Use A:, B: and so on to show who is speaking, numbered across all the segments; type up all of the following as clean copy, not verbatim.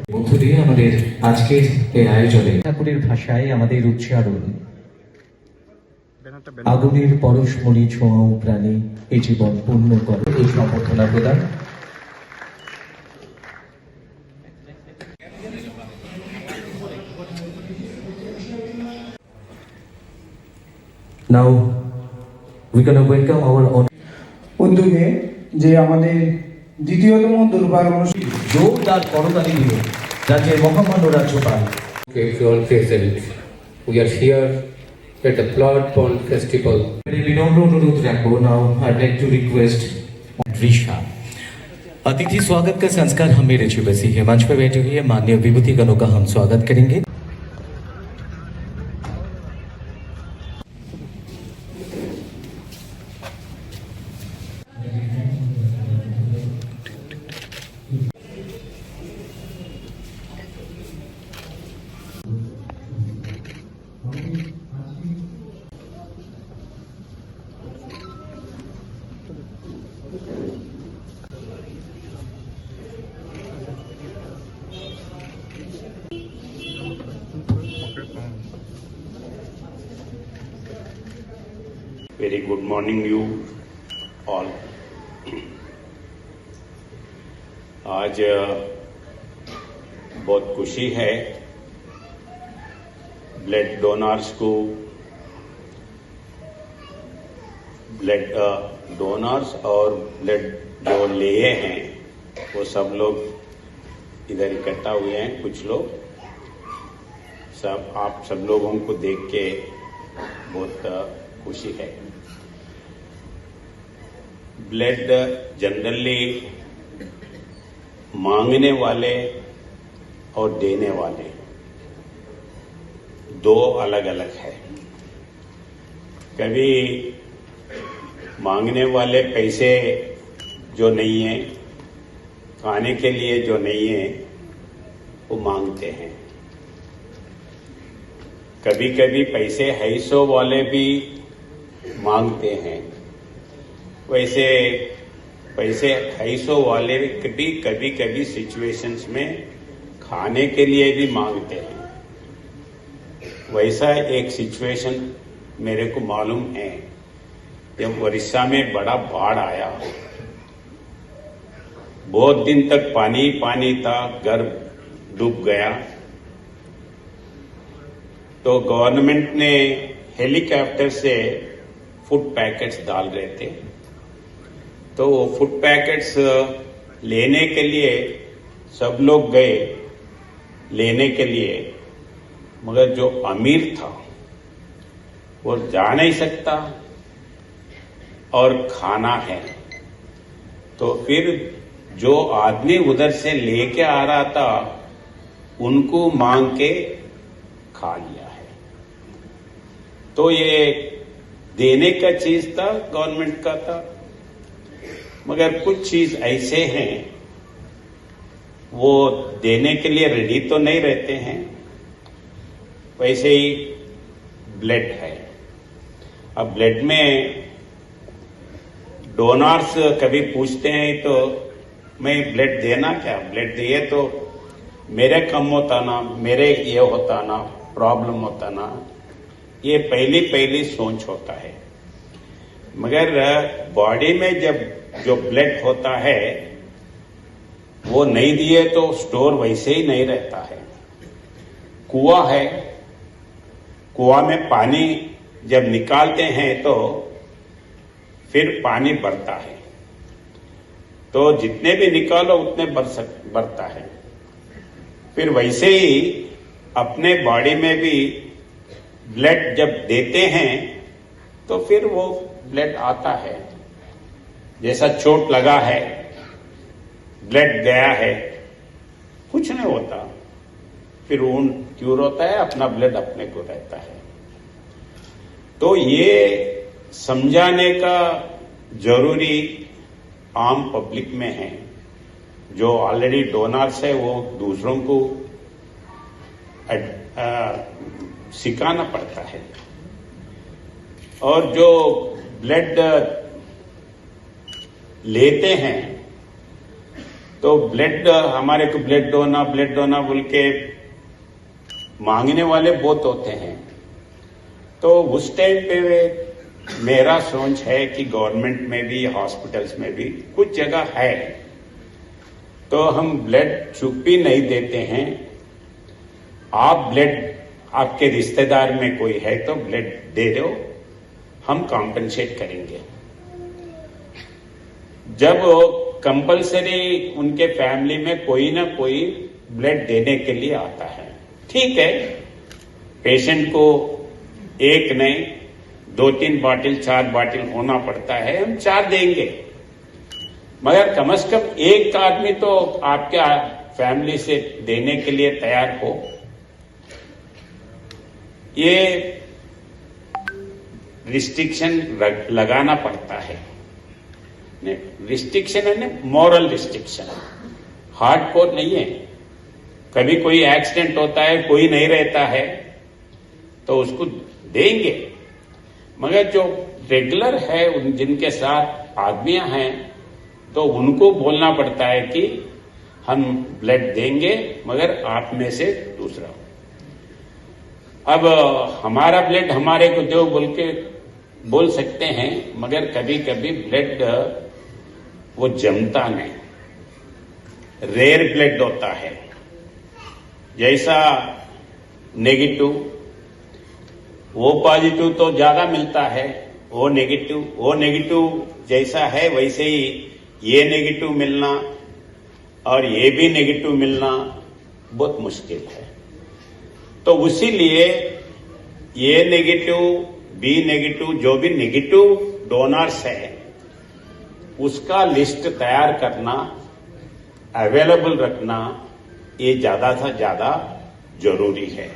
A: মধ্য দিয়ে আমাদের আজকের এই আয়োজনে ঠাকুরের ভাষায় আমাদের উচ্চারণ আগুনের পরশমণি ছোঁয়াও প্রাণী এই জীবন পূর্ণ করে এই সম্বর্ধনা প্রদান। Now we gonna welcome our own
B: উদ্যোগে যে আমাদের দ্বিতীয়তম দুর্বার অনুষ্ঠান
A: জোরদার করতালি দিয়ে রাজ্যের মহামান্য রাজ্যপাল
C: all present. We are here at the Blood Pond Festival.
A: বিনম্র অনুরোধ রাখবো। Now I'd like to request ऋषा अतिथि स्वागत का संस्कार हम मेरे बसी है। मंच पर बैठे हुए माननीय विभूतिगणों का हम स्वागत करेंगे।
D: Very good morning you all. आज बहुत खुशी है ब्लड डोनर्स को ब्लड डोनर्स और ब्लड जो लिए हैं वो सब लोग इधर इकट्ठा हुए हैं। कुछ लोग आप सब लोगों को देख के बहुत खुशी है। ब्लड जनरली मांगने वाले और देने वाले दो अलग अलग है। कभी मांगने वाले पैसे जो नहीं है, खाने के लिए जो नहीं है, वो मांगते हैं। कभी कभी पैसे हैसो वाले भी मांगते हैं। वैसे पैसे हैसो वाले भी कभी कभी सिचुएशंस में खाने के लिए भी मांगते हैं। वैसा एक सिचुएशन मेरे को मालूम है जब उड़ीसा में बड़ा बाढ़ आया। बहुत दिन तक पानी पानी था, घर डूब गया। तो गवर्नमेंट ने हेलीकॉप्टर से फूड पैकेट्स डाल रहे थे। तो वो फूड पैकेट्स लेने के लिए सब लोग गए लेने के लिए, मगर जो अमीर था वो जा नहीं सकता और खाना है। तो फिर जो आदमी उधर से लेके आ रहा था उनको मांग के खा लिया है। तो ये देने का चीज था, गवर्नमेंट का था। मगर कुछ चीज ऐसे हैं वो देने के लिए रेडी तो नहीं रहते हैं। वैसे ही ब्लड है। अब ब्लड में डोनर्स कभी पूछते हैं तो मैं ब्लड देना क्या, ब्लड दिए तो मेरे कम होता ना, मेरे ये होता ना, प्रॉब्लम होता ना, ये पहली सोच होता है। मगर बॉडी में जब जो ब्लड होता है वो नहीं दिए तो स्टोर वैसे ही नहीं रहता है। कुआं है, कुआं में पानी जब निकालते हैं तो फिर पानी बढ़ता है। तो जितने भी निकालो उतने बढ़ता है। फिर वैसे ही अपने बॉडी में भी ब्लड जब देते हैं तो फिर वो ब्लड आता है। जैसा चोट लगा है, ब्लड गया है, कुछ नहीं होता, फिर वुंड क्यूर होता है, अपना ब्लड अपने को रहता है। तो ये समझाने का जरूरी आम पब्लिक में है। जो ऑलरेडी डोनर्स है वो दूसरों को सिखाना पड़ता है। और जो ब्लड लेते हैं तो तो ब्लड हमारे को ब्लड डोना बोल के मांगने वाले बहुत होते हैं। तो उस टाइम पे मेरा सोच है कि गवर्नमेंट में भी हॉस्पिटल्स में भी कुछ जगह है तो हम ब्लड चुप्पी नहीं देते हैं। आप ब्लड आपके रिश्तेदार में कोई है तो ब्लड दे दो, हम कॉम्पेंसेट करेंगे। जब कंपलसरी उनके फैमिली में कोई ना कोई ब्लड देने के लिए आता है, ठीक है, पेशेंट को एक नहीं 2-3 बॉटल 4 बॉटल होना पड़ता है, हम 4 देंगे, मगर कम से कम एक आदमी तो आपके फैमिली से देने के लिए तैयार हो। ये रिस्ट्रिक्शन लगाना पड़ता है। रिस्ट्रिक्शन है ना, मॉरल रिस्ट्रिक्शन, हार्डकोर नहीं है। कभी कोई एक्सीडेंट होता है, कोई नहीं रहता है तो उसको देंगे, मगर जो रेगुलर है उन जिनके साथ आदमियां हैं तो उनको बोलना पड़ता है कि हम ब्लड देंगे मगर आप में से दूसरा। अब हमारा ब्लड हमारे को दो बोल के बोल सकते हैं, मगर कभी कभी ब्लड वो जमता नहीं, रेयर ब्लड होता है। जैसा नेगेटिव, वो पॉजिटिव तो ज्यादा मिलता है, वो नेगेटिव जैसा है वैसे ही ये नेगेटिव मिलना और ये भी नेगेटिव मिलना बहुत मुश्किल है। तो उसीलिए ये नेगेटिव, बी नेगेटिव, जो भी नेगेटिव डोनर्स है उसका लिस्ट तैयार करना, अवेलेबल रखना, ये ज्यादा से ज्यादा जरूरी है।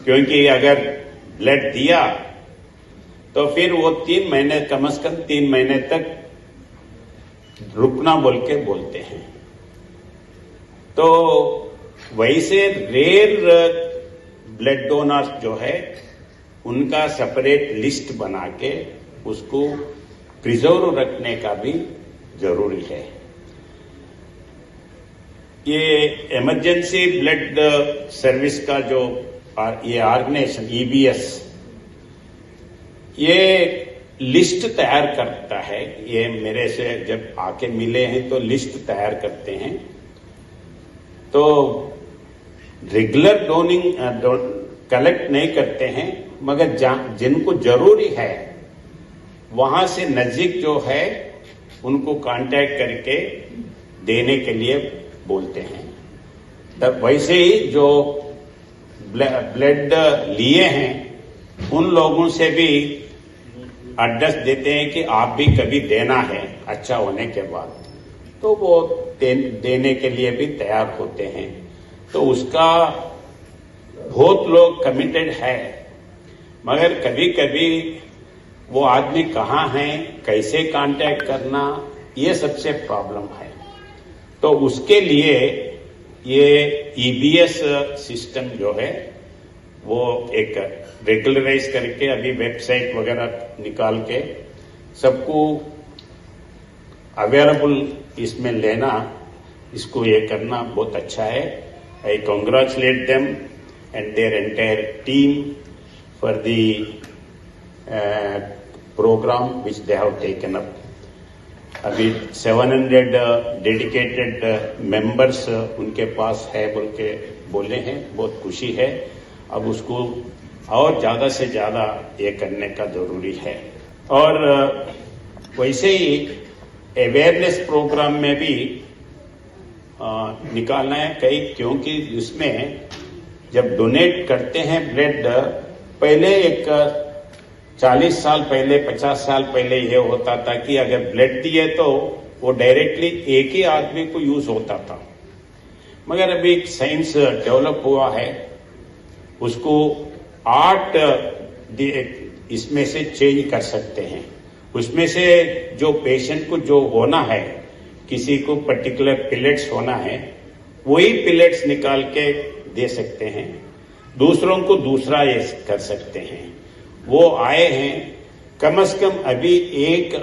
D: क्योंकि अगर ब्लड दिया तो फिर वो 3 महीने, कम से कम 3 महीने तक रुकना बोल के बोलते हैं। तो वैसे रेयर ब्लड डोनर्स जो है उनका सेपरेट लिस्ट बना के उसको प्रिजर्व रखने का भी जरूरी है। ये इमरजेंसी ब्लड सर्विस का जो ये ऑर्गेनाइजेशन EBS ये लिस्ट तैयार करता है। ये मेरे से जब आके मिले हैं तो लिस्ट तैयार करते हैं। तो रेगुलर डोनिंग कलेक्ट नहीं करते हैं, मगर जिनको जरूरी है वहां से नजदीक जो है उनको कांटेक्ट करके देने के लिए बोलते हैं। तब वैसे ही जो ब्लड लिए हैं उन लोगों से भी एड्रेस देते हैं कि आप भी कभी देना है अच्छा होने के बाद, तो वो देने के लिए भी तैयार होते हैं। तो उसका बहुत लोग कमिटेड है, मगर कभी कभी वो आदमी कहाँ है, कैसे कांटेक्ट करना, ये सबसे प्रॉब्लम है। तो उसके लिए ये EBS सिस्टम जो है वो एक रेगुलराइज करके अभी वेबसाइट वगैरह निकाल के सबको अवेलेबल इसमें लेना, इसको ये करना बहुत अच्छा है। I congratulate them and their entire team for the programme which they have taken up. अभी 700 डेडिकेटेड मेंबर्स उनके पास है बोल के बोले हैं, बहुत खुशी है। अब उसको और ज्यादा से ज्यादा ये करने का जरूरी है। और वैसे ही अवेयरनेस प्रोग्राम में भी निकालना है कई, क्योंकि उसमें जब डोनेट करते हैं ब्लड, पहले एक 40 साल पहले 50 साल पहले ये होता था कि अगर ब्लड दिए तो वो डायरेक्टली एक ही आदमी को यूज होता था, मगर अभी साइंस डेवलप हुआ है, उसको 8 इसमें से चेंज कर सकते हैं। उसमें से जो पेशेंट को जो होना है, किसी को पर्टिकुलर पिलेट्स होना है, वही पिलेट्स निकाल के दे सकते हैं, दूसरों को दूसरा ये कर सकते हैं। वो आए हैं, कम से कम अभी एक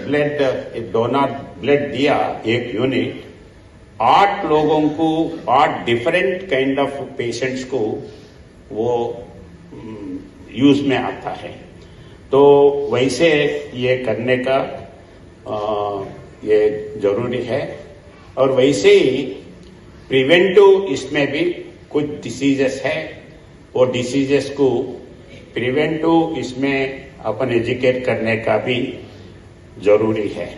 D: ब्लड डोनर ब्लड दिया, एक यूनिट, 8 लोगों को 8 डिफरेंट काइंड ऑफ पेशेंट्स को वो यूज में आता है। तो वैसे ये करने का ये जरूरी है। और वैसे ही प्रिवेंटिव इसमें भी कुछ डिसीजेस है, वो डिसीजेस को प्रिवेंटिव इसमें अपन एजुकेट करने का भी जरूरी है।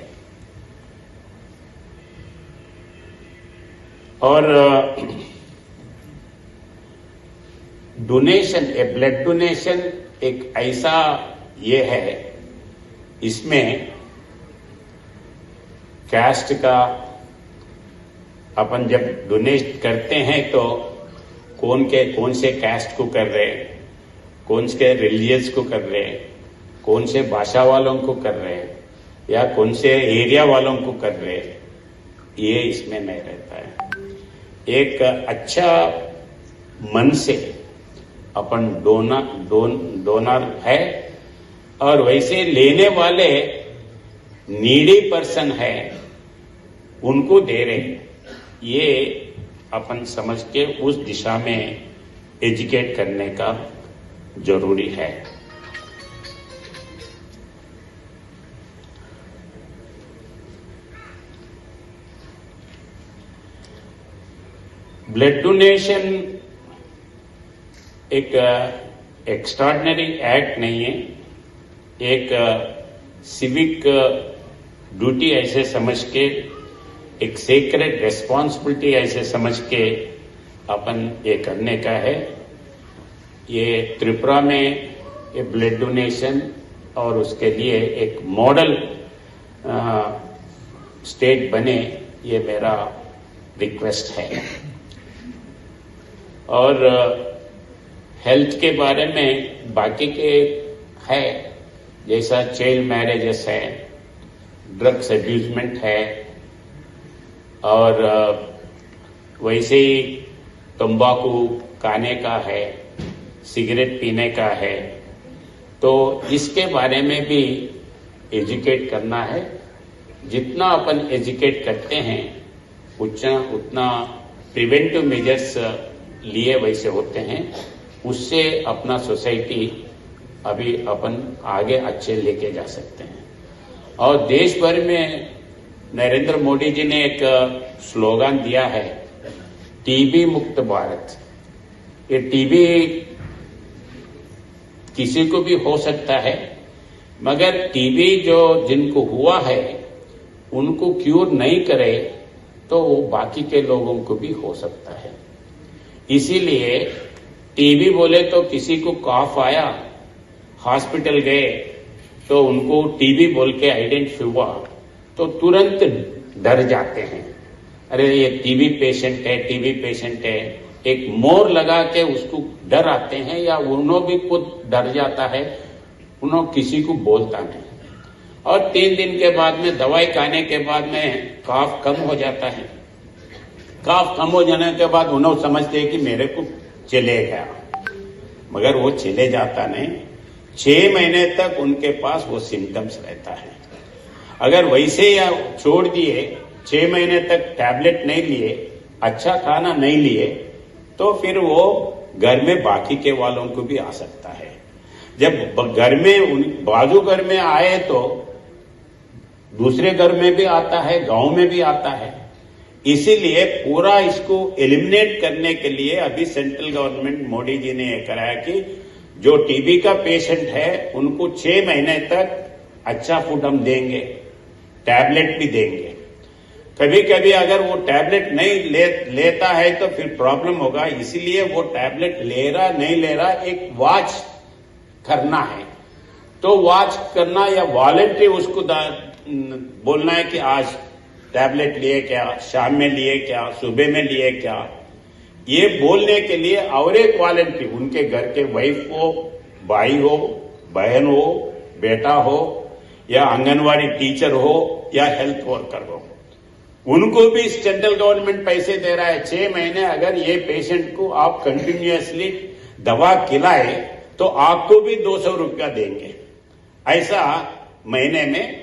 D: और डोनेशन, ब्लड डोनेशन एक ऐसा ये है, इसमें कास्ट का अपन जब डोनेट करते हैं तो कौन से कास्ट को कर रहे हैं, कौन से रिलीजियस को कर रहे हैं, कौन से भाषा वालों को कर रहे हैं, या कौन से एरिया वालों को कर रहे हैं, ये इसमें नहीं रहता है। एक अच्छा मन से अपन डोनर है, और वैसे लेने वाले नीडी पर्सन है, उनको दे रहे हैं। ये अपन समझ के उस दिशा में एजुकेट करने का जरूरी है। ब्लड डोनेशन एक एक्स्ट्राऑर्डिनरी एक्ट नहीं है, एक सिविक ड्यूटी ऐसे समझ के, एक सेक्रेट रेस्पॉन्सिबिलिटी ऐसे समझ के अपन ये करने का है। ये त्रिपुरा में ये ब्लड डोनेशन और उसके लिए एक मॉडल स्टेट बने, ये मेरा रिक्वेस्ट है। और हेल्थ के बारे में बाकी के है, जैसा चाइल्ड मैरिजेस है, ड्रग्स अब्यूजमेंट है, और वैसे ही तंबाकू खाने का है, सिगरेट पीने का है, तो इसके बारे में भी एजुकेट करना है। जितना अपन एजुकेट करते हैं उतना प्रिवेंटिव मेजर्स लिए वैसे होते हैं, उससे अपना सोसाइटी अभी अपन आगे अच्छे लेके जा सकते हैं। और देश भर में नरेंद्र मोदी जी ने एक स्लोगन दिया है, टीबी मुक्त भारत। ये टीबी किसी को भी हो सकता है, मगर टीबी जो जिनको हुआ है उनको क्यूर नहीं करे तो वो बाकी के लोगों को भी हो सकता है। इसीलिए टीबी बोले तो किसी को कॉफ आया, हॉस्पिटल गए तो उनको टीबी बोल के आइडेंटिफाई हुआ तो तुरंत डर जाते हैं, अरे ये टीबी पेशेंट है, टीबी पेशेंट है। एक मोर लगा के उसको डर आते हैं, या उन्हों भी खुद डर जाता है, उन्हों किसी को बोलता नहीं। और 3 दिन के बाद में दवाई खाने के बाद में काफ कम हो जाता है। काफ कम हो जाने के बाद उन्होंने समझते हैं कि मेरे को चले गया, मगर वो चले जाता नहीं। 6 महीने तक उनके पास वो सिम्टम्स रहता है। अगर वैसे या छोड़ दिए, 6 महीने तक टैबलेट नहीं लिए, अच्छा खाना नहीं लिए, तो फिर वो घर में बाकी के वालों को भी आ सकता है। जब घर में बाजू घर में आए तो दूसरे घर में भी आता है, गांव में भी आता है। इसीलिए पूरा इसको एलिमिनेट करने के लिए अभी सेंट्रल गवर्नमेंट मोदी जी ने यह कराया कि जो टीबी का पेशेंट है उनको 6 महीने तक अच्छा फूड हम देंगे, टैबलेट भी देंगे। कभी कभी अगर वो टैबलेट नहीं लेता है तो फिर प्रॉब्लम होगा, इसीलिए वो टैबलेट ले रहा नहीं ले रहा एक वॉच करना है। तो वॉच करना या वॉलंटरी उसको बोलना है कि आज टैबलेट लिए क्या, शाम में लिए क्या, सुबह में लिए क्या, ये बोलने के लिए और एक वॉलंटरी उनके घर के वाइफ हो, भाई हो, बहन हो, बेटा हो, या आंगनवाड़ी टीचर हो, या हेल्थ वर्कर हो, उनको भी सेंट्रल गवर्नमेंट पैसे दे रहा है। 6 महीने अगर ये पेशेंट को आप कंटिन्यूअसली दवा खिलाए तो आपको भी 200 रुपया देंगे। ऐसा महीने में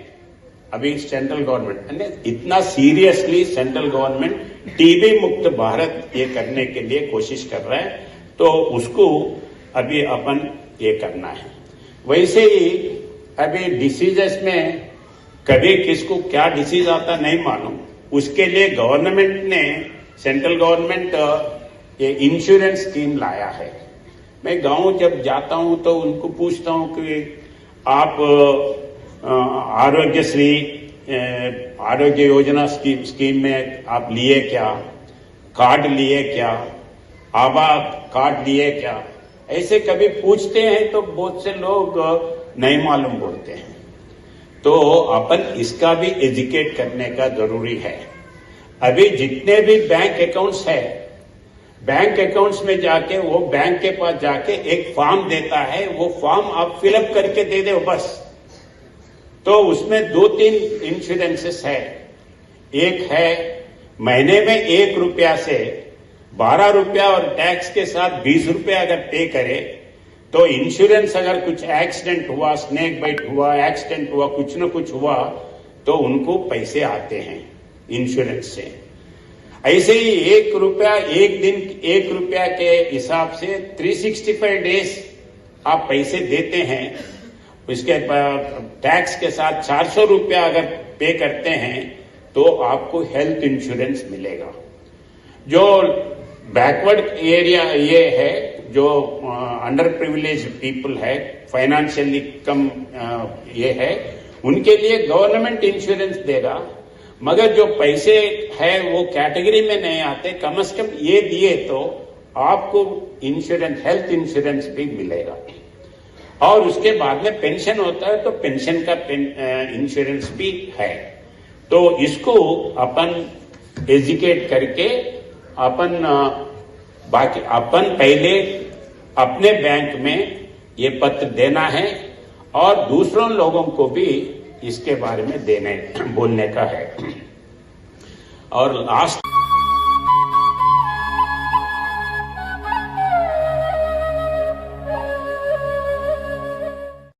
D: अभी सेंट्रल गवर्नमेंट ने इतना सीरियसली सेंट्रल गवर्नमेंट टीबी मुक्त भारत ये करने के लिए कोशिश कर रहा है, तो उसको अभी अपन ये करना है। वैसे ही अभी डिसीजेस में कभी किसको क्या डिसीज आता नहीं मालूम, उसके लिए गवर्नमेंट ने सेंट्रल गवर्नमेंट ये इंश्योरेंस स्कीम लाया है। मैं गांव जब जाता हूं तो उनको पूछता हूं कि आप आरोग्यश्री आरोग्य योजना स्कीम में आप लिए क्या, कार्ड लिए क्या, आभा कार्ड लिए क्या, ऐसे कभी पूछते हैं तो बहुत से लोग नहीं मालूम बोलते हैं। तो अपन इसका भी एजुकेट करने का जरूरी है। अभी जितने भी बैंक अकाउंट्स है, बैंक अकाउंट्स में जाके वो बैंक के पास जाके एक फॉर्म देता है, वो फॉर्म आप फिलअप करके दे दो बस। तो उसमें 2-3 इंश्योरेंसेस है। एक है महीने में 1 रुपया से 12 रुपया और टैक्स के साथ 20 रुपया अगर पे करे तो इंश्योरेंस अगर कुछ एक्सीडेंट हुआ, स्नेक बाइट हुआ, एक्सीडेंट हुआ, कुछ न कुछ हुआ तो उनको पैसे आते हैं इंश्योरेंस से। ऐसे ही 1 रुपया एक दिन 1 रुपया के हिसाब से 365 डेज आप पैसे देते हैं। इसके टैक्स के साथ 400 रुपया अगर पे करते हैं तो आपको हेल्थ इंश्योरेंस मिलेगा। जो बैकवर्ड एरिया ये है, जो अंडर प्रिविलेज पीपल है, फाइनेंशियली कम ये है, उनके लिए गवर्नमेंट इंश्योरेंस देगा। मगर जो पैसे है वो कैटेगरी में नहीं आते, कम से कम ये दिए तो आपको इंश्योरेंस, हेल्थ इंश्योरेंस भी मिलेगा। और उसके बाद में पेंशन होता है तो पेंशन का इंश्योरेंस भी है। तो इसको अपन एजुकेट करके अपन बाकी अपन पहले अपने बैंक में ये पत्र देना है और दूसरों लोगों को भी इसके बारे में बोलने का है। और लास्ट